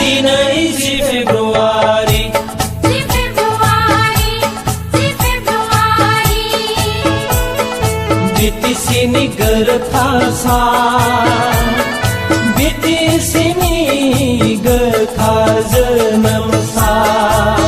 दिनै 10 फेब्रुवारी बिटिसिनि गोरोबथा सान बिटिसिनि गोथार जोनोम सान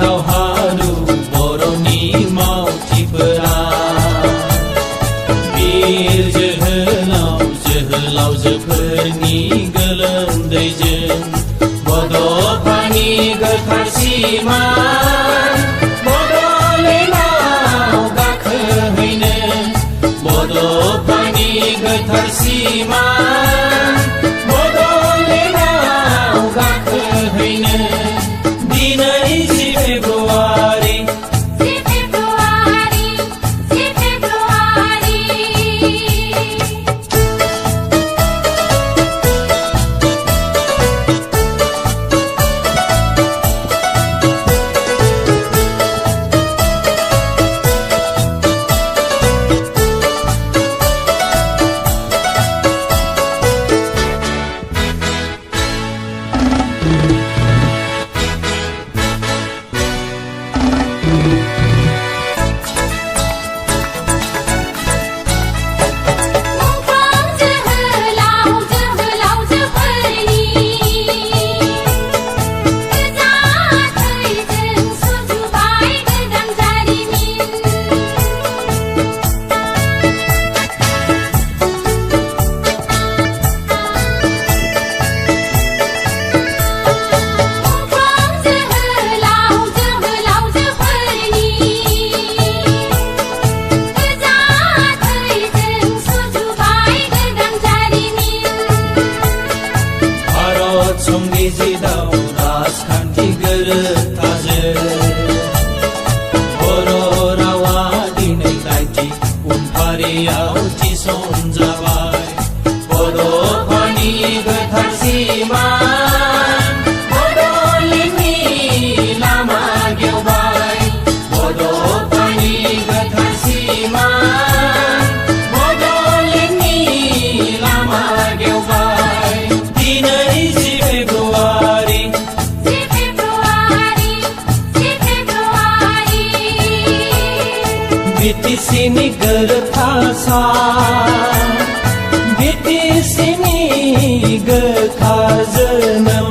दावहारु बर'नि मावथिफोरा बिर जोहोलावजोफोरनि गोलोमदैजों बड'फानि गोथार सिमान बड'लेण्डआव गाखोहैनो बड'फानि गोथार सिमान बड'लेण्डआव गाखोहैनो दिनै 10 फेब्रुवारी संबिजिराव राजखान्थि गोरोबथाजों बर' रावा दिनै 90 उनफारियाव थिसनजाबाय बड'फानि गोथार सिमान बड'लेण्डनि लामा गेवबाय बड'फानि गोथार सिमान बड'लेण्डनि लामा गेवबाय दिनै 10 फेब्रुवारी बिटिसिनि गोरोबथा सान बिटिसिनि गोथार जोनोम